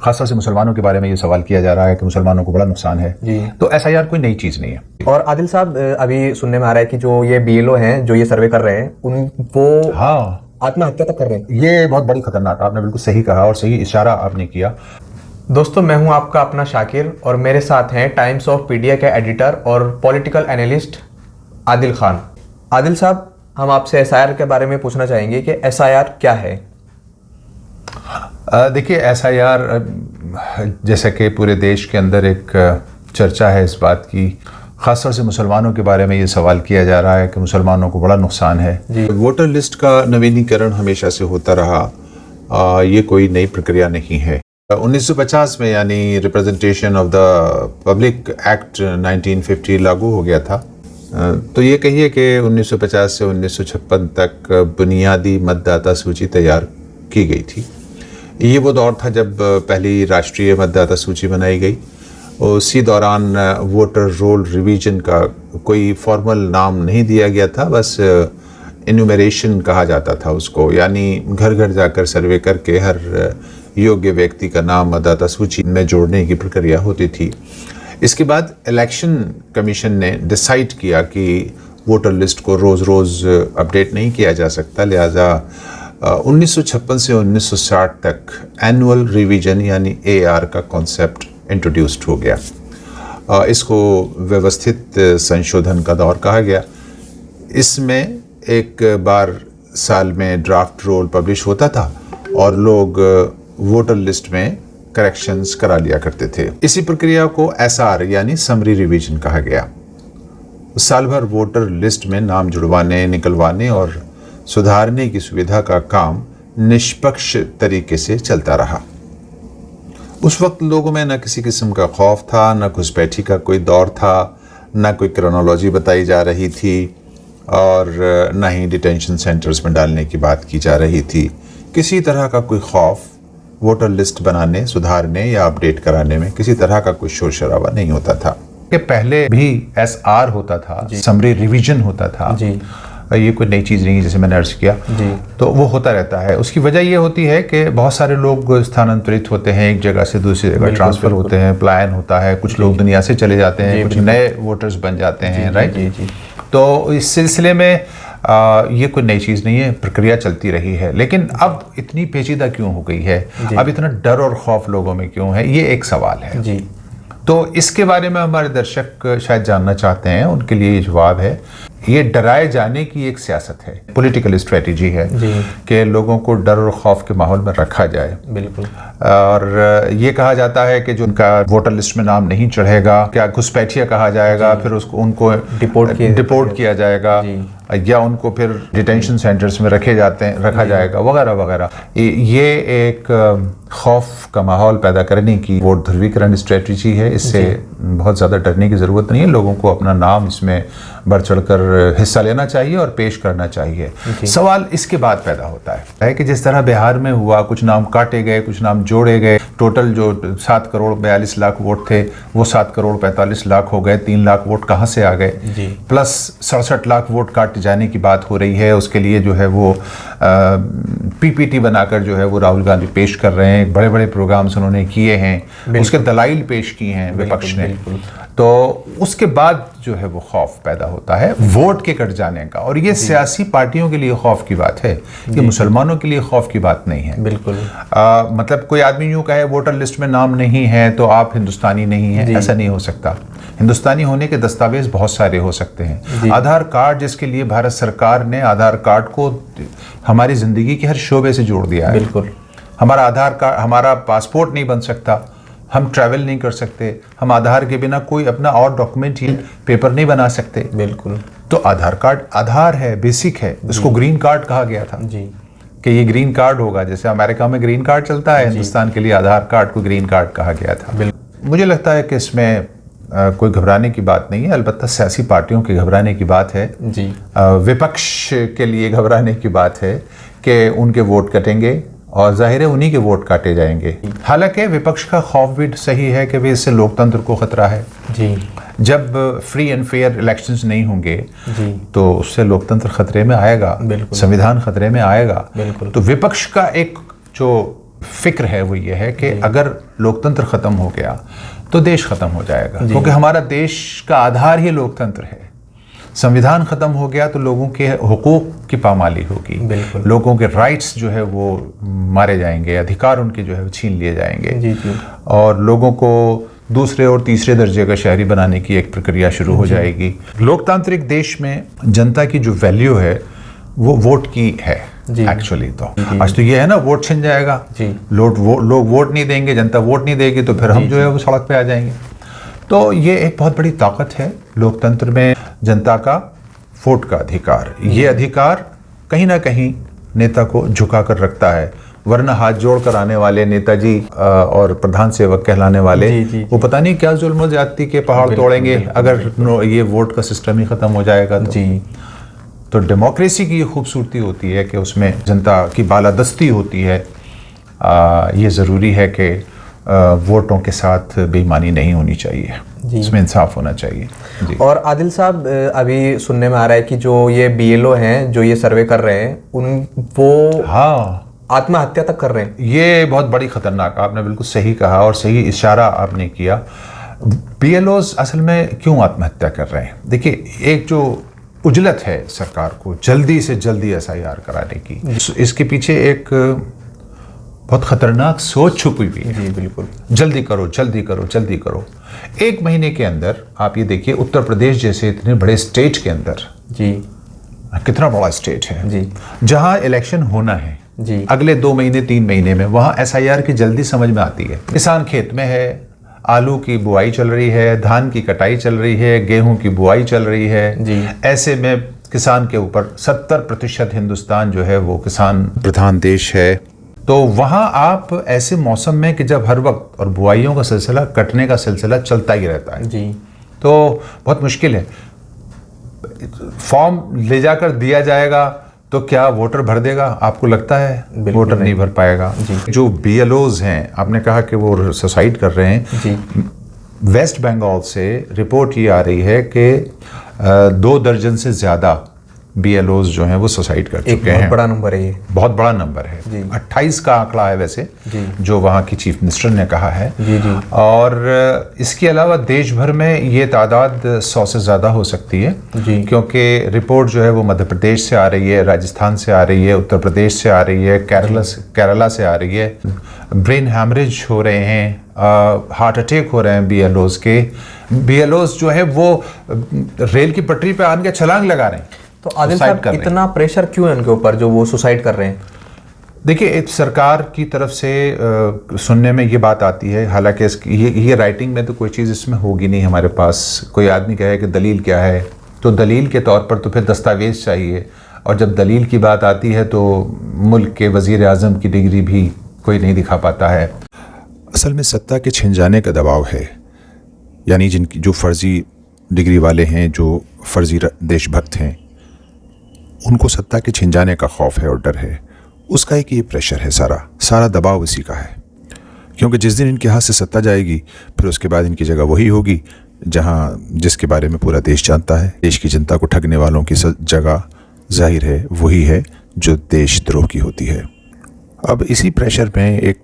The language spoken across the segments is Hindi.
खासतौर से मुसलमानों के बारे में ये सवाल किया जा रहा है कि मुसलमानों को बड़ा नुकसान है जी। तो एसआईआर कोई नई चीज़ नहीं है। और आदिल साहब, अभी सुनने में आ रहा है कि जो ये बीएलओ हैं जो ये सर्वे कर रहे हैं वो हाँ, आत्महत्या तक कर रहे हैं। ये बहुत बड़ी खतरनाक, आपने बिल्कुल सही कहा और सही इशारा आपने किया। दोस्तों, मैं हूं आपका अपना शाकिर और मेरे साथ हैं टाइम्स ऑफ पीडिया के एडिटर और पॉलिटिकल एनालिस्ट आदिल खान। आदिल साहब, हम आपसे एसआईआर के बारे में पूछना चाहेंगे कि एसआईआर क्या है। देखिए, एसआईआर जैसा कि पूरे देश के अंदर एक चर्चा है इस बात की, ख़ासतौर से मुसलमानों के बारे में ये सवाल किया जा रहा है कि मुसलमानों को बड़ा नुकसान है। वोटर लिस्ट का नवीनीकरण हमेशा से होता रहा, ये कोई नई प्रक्रिया नहीं है। 1950 में यानी representation of the public act 1950 लागू हो गया था। तो ये कहिए कि 1950 से 1956 तक बुनियादी मतदाता सूची तैयार की गई थी। ये वो दौर था जब पहली राष्ट्रीय मतदाता सूची बनाई गई। उसी दौरान वोटर रोल रिवीजन का कोई फॉर्मल नाम नहीं दिया गया था, बस इन्यूमरेशन कहा जाता था उसको, यानी घर घर जाकर सर्वे करके हर योग्य व्यक्ति का नाम मतदाता सूची में जोड़ने की प्रक्रिया होती थी। इसके बाद इलेक्शन कमीशन ने डिसाइड किया कि वोटर लिस्ट को रोज़ रोज़ अपडेट नहीं किया जा सकता, लिहाजा 1956 से 1960 तक एनुअल रिवीजन यानी एआर का कॉन्सेप्ट इंट्रोड्यूस्ड हो गया। इसको व्यवस्थित संशोधन का दौर कहा गया। इसमें एक बार साल में ड्राफ्ट रोल पब्लिश होता था और लोग वोटर लिस्ट में करेक्शंस करा लिया करते थे। इसी प्रक्रिया को एसआर यानी समरी रिवीजन कहा गया। साल भर वोटर लिस्ट में नाम जुड़वाने, निकलवाने और सुधारने की सुविधा का काम निष्पक्ष तरीके से चलता रहा। उस वक्त लोगों में न किसी किस्म का खौफ था, न घुसपैठी का कोई दौर था, न कोई क्रोनोलॉजी बताई जा रही थी और न ही डिटेंशन सेंटर्स में डालने की बात की जा रही थी। किसी तरह का कोई खौफ वोटर लिस्ट बनाने, सुधारने या अपडेट कराने में किसी तरह का कोई शोर शराबा नहीं होता था। कि पहले भी एसआर होता था, समरी रिवीजन होता था जी। ये कोई नई चीज़ नहीं है, जैसे मैंने अर्ज किया जी। तो वो होता रहता है। उसकी वजह ये होती है कि बहुत सारे लोग स्थानांतरित होते हैं, एक जगह से दूसरी जगह ट्रांसफ़र होते हैं, पलायन होता है, कुछ लोग दुनिया से चले जाते हैं, कुछ नए वोटर्स बन जाते हैं, राइट। तो इस सिलसिले में ये कोई नई चीज़ नहीं है, प्रक्रिया चलती रही है। लेकिन अब इतनी पेचीदा क्यों हो गई है, अब इतना डर और खौफ लोगों में क्यों है, ये एक सवाल है जी। तो इसके बारे में हमारे दर्शक शायद जानना चाहते हैं, उनके लिए ये जवाब है, ये डराए जाने की एक सियासत है, पॉलिटिकल स्ट्रेटजी है कि लोगों को डर और खौफ के माहौल में रखा जाए। बिल्कुल। और ये कहा जाता है कि जो उनका वोटर लिस्ट में नाम नहीं चढ़ेगा, क्या घुसपैठिया कहा जाएगा, फिर उनको डिपोर्ट किया जाएगा या उनको फिर डिटेंशन सेंटर्स में रखा जाएगा वगैरह वगैरह। ये एक खौफ का माहौल पैदा करने की वोट ध्रुवीकरण स्ट्रेटजी है। इससे बहुत ज़्यादा डरने की ज़रूरत नहीं है। लोगों को अपना नाम इसमें बढ़ चढ़कर हिस्सा लेना चाहिए और पेश करना चाहिए। सवाल इसके बाद पैदा होता है कि जिस तरह बिहार में हुआ, कुछ नाम काटे गए, कुछ नाम जोड़े गए, टोटल जो 7 करोड़ 42 लाख वोट थे वो 7 करोड़ 45 लाख हो गए। 3 लाख वोट कहाँ से आ गए, प्लस 67 लाख वोट काटे जाने की बात हो रही है। उसके लिए जो है वो पीपीटी बनाकर जो है वो राहुल गांधी पेश कर रहे हैं। बड़े बड़े प्रोग्राम्स उन्होंने किए हैं, उसके दलाइल पेश किए हैं विपक्ष ने। तो उसके बाद जो है वो खौफ पैदा होता है वोट के कट जाने का, और ये सियासी पार्टियों के लिए खौफ की बात है, ये मुसलमानों के लिए खौफ की बात नहीं है। बिल्कुल। मतलब कोई आदमी यूँ कहे वोटर लिस्ट में नाम नहीं है तो आप हिंदुस्तानी नहीं हैं, ऐसा नहीं हो सकता। हिंदुस्तानी होने के दस्तावेज बहुत सारे हो सकते हैं। आधार कार्ड, जिसके लिए भारत सरकार ने आधार कार्ड को हमारी ज़िंदगी के हर शोबे से जोड़ दिया है। बिल्कुल। हमारा आधार कार्ड, हमारा पासपोर्ट नहीं बन सकता, हम ट्रैवल नहीं कर सकते, हम आधार के बिना कोई अपना और डॉक्यूमेंट ही पेपर नहीं बना सकते। बिल्कुल। तो आधार कार्ड आधार है, बेसिक है, उसको ग्रीन कार्ड कहा गया था जी, कि ये ग्रीन कार्ड होगा। जैसे अमेरिका में ग्रीन कार्ड चलता है, हिंदुस्तान के लिए आधार कार्ड को ग्रीन कार्ड कहा गया था। मुझे लगता है कि इसमें कोई घबराने की बात नहीं है, अलबत्ता सियासी पार्टियों के घबराने की बात है जी। विपक्ष के लिए घबराने की बात है कि उनके वोट कटेंगे और जाहिर है उन्हीं के वोट काटे जाएंगे। हालांकि विपक्ष का खौफ भी सही है कि भी इससे लोकतंत्र को खतरा है जी। जब फ्री एंड फेयर इलेक्शंस नहीं होंगे जी, तो उससे लोकतंत्र खतरे में आएगा, संविधान खतरे में आएगा। तो विपक्ष का एक जो फिक्र है वो ये है कि अगर लोकतंत्र ख़त्म हो गया तो देश ख़त्म हो जाएगा, क्योंकि हमारा देश का आधार ही लोकतंत्र है। संविधान ख़त्म हो गया तो लोगों के हुकूक की पामाली होगी, लोगों के राइट्स जो है वो मारे जाएंगे, अधिकार उनके जो है वो छीन लिए जाएंगे, और लोगों को दूसरे और तीसरे दर्जे का शहरी बनाने की एक प्रक्रिया शुरू हो जाएगी। लोकतांत्रिक देश में जनता की जो वैल्यू है वो वोट की है एक्चुअली। तो आज तो ये है ना, वोट छिन जाएगा, लोग वोट नहीं देंगे, जनता वोट नहीं देगी, तो फिर हम जो है वो सड़क पे आ जाएंगे। तो ये एक बहुत बड़ी ताकत है लोकतंत्र में, जनता का वोट का अधिकार। ये अधिकार कहीं ना कहीं नेता को झुका कर रखता है, वरना हाथ जोड़ कर आने वाले नेताजी और प्रधान सेवक कहलाने वाले वो पता नहीं क्या जुल्म ज्यादती के पहाड़ तोड़ेंगे अगर ये वोट का सिस्टम ही खत्म हो जाएगा। तो डेमोक्रेसी की ये खूबसूरती होती है कि उसमें जनता की बालादस्ती होती है। ये ज़रूरी है कि वोटों के साथ बेईमानी नहीं होनी चाहिए, इसमें इंसाफ होना चाहिए जी। और आदिल साहब, अभी सुनने में आ रहा है कि जो ये BLO हैं जो ये सर्वे कर रहे हैं वो आत्महत्या तक कर रहे हैं। ये बहुत बड़ी खतरनाक, आपने बिल्कुल सही कहा और सही इशारा आपने किया। BLOs असल में क्यों आत्महत्या कर रहे हैं? देखिए, एक जो उजलत है सरकार को जल्दी से जल्दी SIR कराने की, इसके पीछे एक बहुत खतरनाक सोच छुपी हुई है। जी बिल्कुल, जल्दी करो जल्दी करो जल्दी करो। 1 महीने के अंदर आप ये देखिए, उत्तर प्रदेश जैसे इतने बड़े स्टेट के अंदर जी, कितना बड़ा स्टेट है जी, जहां इलेक्शन होना है जी अगले 2 महीने 3 महीने में, वहां SIR की जल्दी समझ में आती है। किसान खेत में है, आलू की बुआई चल रही है, धान की कटाई चल रही है, गेहूं की बुआई चल रही है जी। ऐसे में किसान के ऊपर 70% हिंदुस्तान जो है वो किसान प्रधान देश है। तो वहां आप ऐसे मौसम में कि जब हर वक्त और बुआइयों का सिलसिला, कटने का सिलसिला चलता ही रहता है जी, तो बहुत मुश्किल है। फॉर्म ले जाकर दिया जाएगा तो क्या वोटर भर देगा? आपको लगता है वोटर नहीं भर पाएगा। जो BLOs हैं, आपने कहा कि वो सुसाइड कर रहे हैं जी। वेस्ट बंगाल से रिपोर्ट ये आ रही है कि 2 दर्जन से ज़्यादा BLOs जो हैं वो सुसाइड कर चुके हैं। बहुत बड़ा नंबर है ये, बहुत बड़ा नंबर है। 28 का आंकड़ा है वैसे जो वहाँ की चीफ मिनिस्टर ने कहा है जी। और इसके अलावा देश भर में ये तादाद 100 से ज़्यादा हो सकती है जी। क्योंकि रिपोर्ट जो है वो मध्य प्रदेश से आ रही है, राजस्थान से आ रही है, उत्तर प्रदेश से आ रही है, केरला से आ रही है। ब्रेन हैमरेज हो रहे हैं, हार्ट अटैक हो रहे हैं BLOs के। BLOs जो है वो रेल की पटरी पे आने के छलांग लगा रहे हैं। तो आदिल साहब, इतना प्रेशर क्यों है उनके ऊपर जो वो सुसाइड कर रहे हैं? देखिए, सरकार की तरफ से सुनने में ये बात आती है, हालांकि ये राइटिंग में तो कोई चीज़ इसमें होगी नहीं हमारे पास। कोई आदमी कहे कि दलील क्या है, तो दलील के तौर पर तो फिर दस्तावेज चाहिए, और जब दलील की बात आती है तो मुल्क के वज़ीर आज़म की डिग्री भी कोई नहीं दिखा पाता है। असल में सत्ता के छिन जाने का दबाव है, यानी जिनकी जो फर्जी डिग्री वाले हैं, जो फर्जी देशभक्त हैं, उनको सत्ता के छिन जाने का खौफ है और डर है। उसका एक ये प्रेशर है, सारा दबाव इसी का है। क्योंकि जिस दिन इनके हाथ से सत्ता जाएगी, फिर उसके बाद इनकी जगह वही होगी जिसके बारे में पूरा देश जानता है। देश की जनता को ठगने वालों की जगह जाहिर है वही है जो देशद्रोह की होती है। अब इसी प्रेशर में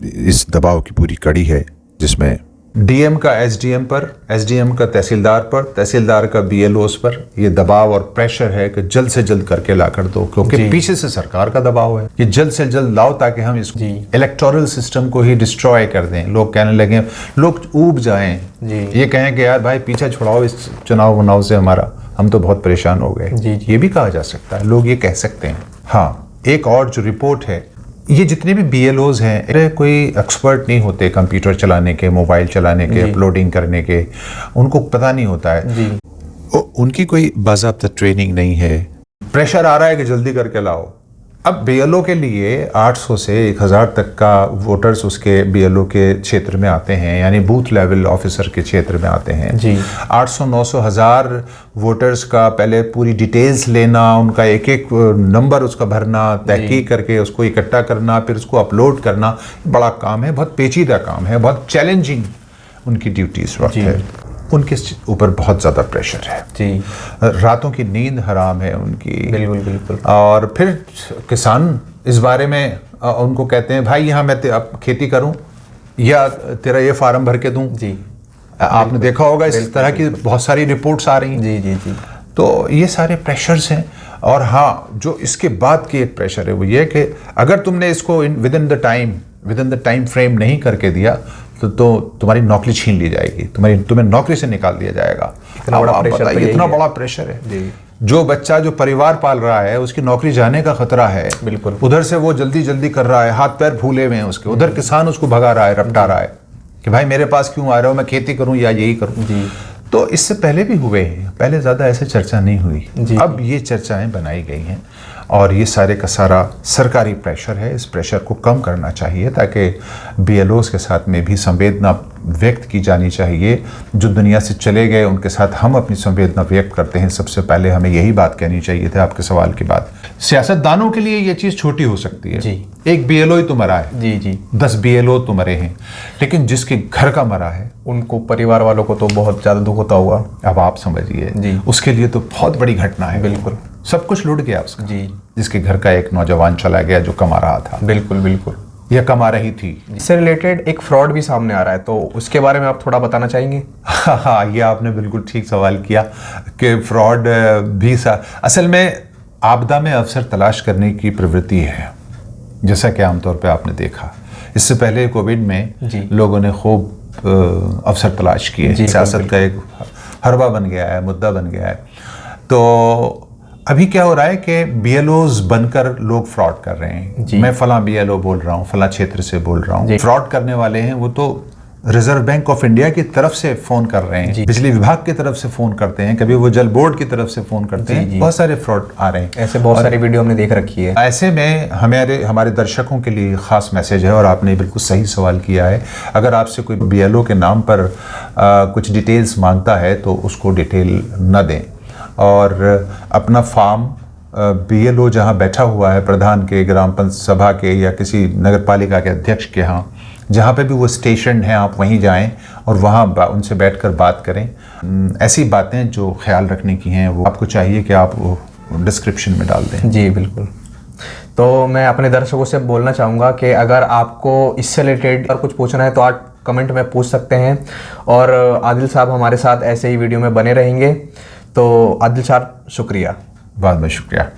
इस दबाव की पूरी कड़ी है, जिसमें DM का SDM पर, SDM का तहसीलदार पर, तहसीलदार का BLOs पर ये दबाव और प्रेशर है कि जल्द से जल्द करके ला कर दो, क्योंकि पीछे से सरकार का दबाव है कि जल्द से जल्द लाओ ताकि हम इस इलेक्टोरल सिस्टम को ही डिस्ट्रॉय कर दें। लोग कहने लगे, लोग ऊब जाएं, ये कहें कि यार भाई पीछे छुड़ाओ इस चुनाव से हमारा, हम तो बहुत परेशान हो गए। ये भी कहा जा सकता है, लोग ये कह सकते हैं। हाँ, एक और जो रिपोर्ट है, ये जितने भी BLOs हैं, कोई एक्सपर्ट नहीं होते कंप्यूटर चलाने के, मोबाइल चलाने के, अपलोडिंग करने के, उनको पता नहीं होता है। उनकी कोई बाज़ाब्ता ट्रेनिंग नहीं है। प्रेशर आ रहा है कि जल्दी करके लाओ। अब BLO के लिए 800 से 1000 तक का वोटर्स उसके BLO के क्षेत्र में आते हैं, यानी बूथ लेवल ऑफिसर के क्षेत्र में आते हैं जी। 800, 900, 1000 वोटर्स का पहले पूरी डिटेल्स लेना, उनका एक एक नंबर उसका भरना, तहकीक करके उसको इकट्ठा करना, फिर उसको अपलोड करना, बड़ा काम है, बहुत पेचीदा काम है, बहुत चैलेंजिंग उनकी ड्यूटीज वक्त है। उनके ऊपर बहुत ज़्यादा प्रेशर है जी। रातों की नींद हराम है उनकी। बिल्कुल। और फिर किसान इस बारे में उनको कहते हैं भाई यहाँ मैं अब खेती करूँ या तेरा ये फार्म भर के दूँ। जी, आपने देखा होगा इस तरह की बहुत सारी रिपोर्ट्स आ रही हैं। जी जी जी। तो ये सारे प्रेशर्स हैं। और हाँ, जो इसके बाद की एक प्रेशर है वो ये कि अगर तुमने इसको with in the time frame नहीं करके दिया तो तुम्हारी नौकरी छीन ली जाएगी, तुम्हें नौकरी से निकाल दिया जाएगा। इतना बड़ा प्रेशर, इतना बड़ा प्रेशर है जी। जो बच्चा जो परिवार पाल रहा है उसकी नौकरी जाने का खतरा है। बिल्कुल। उधर से वो जल्दी जल्दी कर रहा है, हाथ पैर फूले हुए हैं उसके, उधर किसान उसको भगा रहा है, रपटा रहा है कि भाई मेरे पास क्यों आ रहे हो, मैं खेती करूं या यही करूं। जी। तो इससे पहले भी हुए हैं, पहले ज़्यादा ऐसे चर्चा नहीं हुई। जी। अब ये चर्चाएं बनाई गई हैं और ये सारे का सारा सरकारी प्रेशर है। इस प्रेशर को कम करना चाहिए ताकि BLOs के साथ में भी संवेदना व्यक्त की जानी चाहिए। जो दुनिया से चले गए उनके साथ हम अपनी संवेदना व्यक्त करते हैं, सबसे पहले हमें यही बात कहनी चाहिए थी। आपके सवाल की बात, सियासतदानों के लिए ये चीज़ छोटी हो सकती है। जी। एक BLO ही तो मरा है, जी जी। 10 BLO तो मरे हैं, लेकिन जिसके घर का मरा है उनको, परिवार वालों को तो बहुत ज़्यादा दुख होता होगा। अब आप समझिए, जी। उसके लिए तो बहुत बड़ी घटना है। बिल्कुल। सब कुछ लूट गया उसका। जी। जिसके घर का एक नौजवान चला गया जो कमा रहा था। बिल्कुल बिल्कुल। यह कमा रही थी। इससे रिलेटेड एक फ्रॉड भी सामने आ रहा है, तो उसके बारे में आप थोड़ा बताना चाहेंगे? हाँ, ये आपने बिल्कुल ठीक सवाल किया कि फ्रॉड भी असल में आपदा में अवसर तलाश करने की प्रवृत्ति है, जैसा कि आमतौर पे आपने देखा। इससे पहले कोविड में लोगों ने खूब अवसर तलाश किए, सियासत का एक हरबा बन गया है, मुद्दा बन गया है। तो अभी क्या हो रहा है कि BLOs बनकर लोग फ्रॉड कर रहे हैं। मैं फला BLO बोल रहा हूँ, फला क्षेत्र से बोल रहा हूँ। फ्रॉड करने वाले हैं वो तो रिजर्व बैंक ऑफ इंडिया की तरफ से फोन कर रहे हैं, बिजली विभाग की तरफ से फोन करते हैं, कभी वो जल बोर्ड की तरफ से फोन करते हैं। बहुत सारे फ्रॉड आ रहे हैं, ऐसे बहुत सारी वीडियो हमने देख रखी है। ऐसे में हमारे दर्शकों के लिए खास मैसेज है, और आपने बिल्कुल सही सवाल किया है। अगर आपसे कोई BLO के नाम पर कुछ डिटेल्स मांगता है तो उसको डिटेल न दें, और अपना फार्म BLO जहाँ बैठा हुआ है, प्रधान के, ग्राम पंचायत सभा के या किसी नगर पालिका के अध्यक्ष के यहाँ, जहाँ पे भी वो स्टेशन है, आप वहीं जाएं और वहाँ उनसे बैठकर बात करें। ऐसी बातें जो ख्याल रखने की हैं वो आपको चाहिए कि आप वो डिस्क्रिप्शन में डाल दें। जी बिल्कुल। तो मैं अपने दर्शकों से बोलना चाहूँगा कि अगर आपको इससे रिलेटेड और कुछ पूछना है तो आप कमेंट में पूछ सकते हैं, और आदिल साहब हमारे साथ ऐसे ही वीडियो में बने रहेंगे। तो आदिल साहब शुक्रिया। बहुत बहुत शुक्रिया।